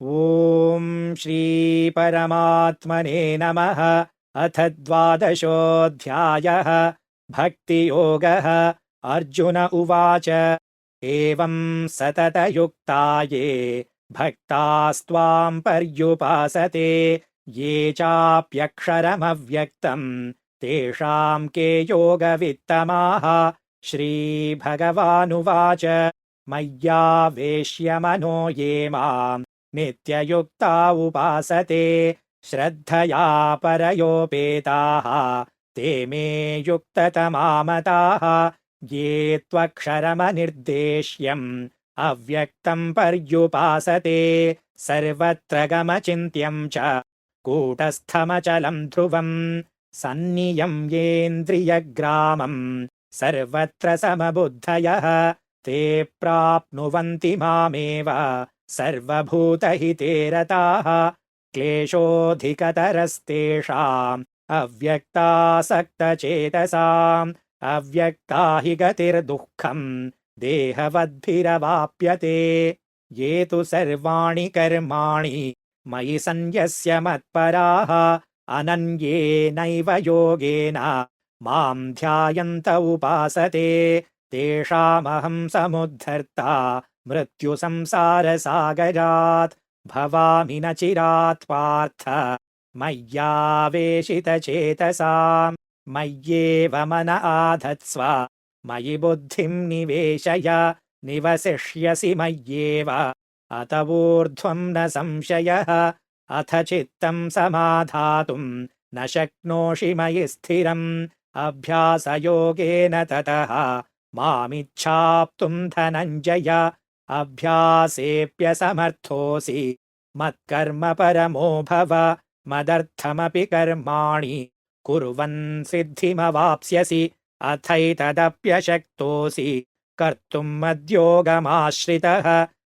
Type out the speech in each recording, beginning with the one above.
ॐ श्रीपरमात्मने नमः। अथ 12. भक्तियोगः। अर्जुन उवाच एवं सततयुक्ता ये भक्तास्त्वां पर्युपासते ये चाप्यक्षरमव्यक्तम् तेषां के योगवित्तमाः। श्रीभगवानुवाच मय्यावेश्य मनो ये माम् नित्ययुक्ता उपासते श्रद्धया परयोपेताः ते मे युक्ततमा मताः। ये त्वक्षरमनिर्देश्यम् अव्यक्तम् पर्युपासते सर्वत्र गमचिन्त्यम् च कूटस्थमचलम् ध्रुवम् सन्नियम्येन्द्रियग्रामम् सर्वत्र समबुद्धयः ते प्राप्नुवन्ति मामेव सर्वभूतहिते रताः। क्लेशोऽधिकतरस्तेषाम् अव्यक्तासक्तचेतसाम् अव्यक्ता हि गतिर्दुःखम् देहवद्भिरवाप्यते। ये तु सर्वाणि कर्माणि मयि सन्न्यस्य मत्पराः अनन्येनैव योगेन माम् ध्यायन्त उपासते तेषामहम् समुद्धर्ता मृत्युसंसारसागरात् भवामि न चिरात् पार्थ मय्यावेशितचेतसाम्। मय्येव मन आधत्स्व मयि बुद्धिम् निवेशय निवसिष्यसि मय्येव अत ऊर्ध्वम् न संशयः। अथ चित्तम् समाधातुम् न शक्नोषि मयि स्थिरम् अभ्यासयोगेन ततः मामिच्छाप्तुम् धनञ्जय। अभ्यासेऽप्यसमर्थोऽसि मत्कर्म परमो भव मदर्थमपि कर्माणि कुर्वन् सिद्धिमवाप्स्यसि। अथैतदप्यशक्तोऽसि कर्तुम् मद्योगमाश्रितः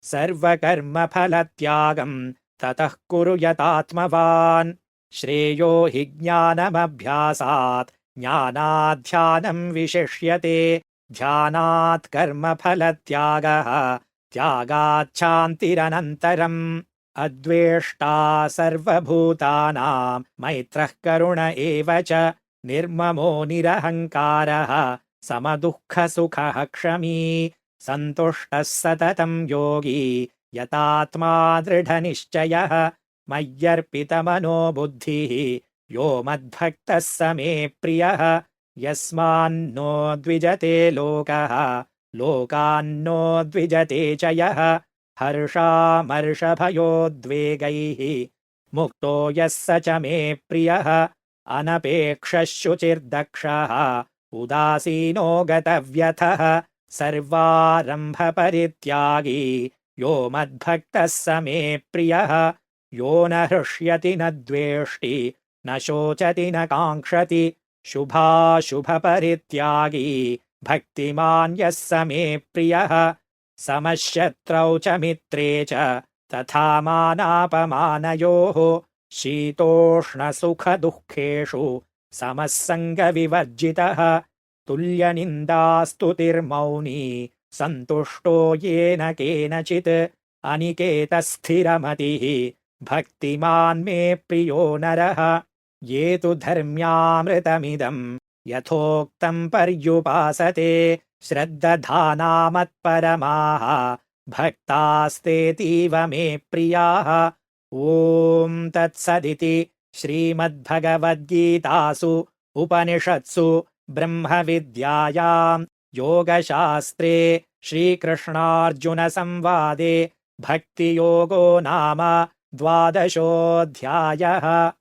सर्वकर्मफलत्यागम् ततः कुरु यतात्मवान्। श्रेयो हि ज्ञानमभ्यासात् ज्ञानाध्यानम् विशिष्यते ध्यानात् कर्मफलत्यागः त्यागाच्छान्तिरनन्तरम्। अद्वेष्टा सर्वभूतानां मैत्रः करुण एव च निर्ममो निरहङ्कारः समदुःखसुखः क्षमी सन्तुष्टः सततं योगी यतात्मा दृढनिश्चयः। मय्यर्पितमनो बुद्धिः यो मद्भक्तः स मे प्रियः यस्मान्नो द्विजते लोकः लोकान्नो द्विजते च यः हर्षामर्षभयोद्वेगैः मुक्तो यः स च मे प्रियः अनपेक्षः शुचिर्दक्षः उदासीनो गतव्यथः सर्वारम्भपरित्यागी यो मद्भक्तः स मे प्रियः यो न हृष्यति न द्वेष्टि न शोचति न काङ्क्षति शुभाशुभपरित्यागी भक्तिमान् यः स मे प्रियः समशत्रौ च मित्रे च तथा मानापमानयोः शीतोष्णसुखदुःखेषु समः सङ्गविवर्जितः तुल्यनिन्दास्तुतिर्मौनी सन्तुष्टो येन केनचित् अनिकेतस्थिरमतिः भक्तिमान् मे प्रियो नरः। ये तु धर्म्यामृतमिदम् यथोक्तम् पर्युपासते श्रद्दधाना मत्परमाः भक्तास्तेतीव मे प्रियाः। ॐ तत्सदिति श्रीमद्भगवद्गीतासु उपनिषत्सु ब्रह्मविद्यायां योगशास्त्रे श्रीकृष्णार्जुनसंवादे भक्तियोगो नाम 12.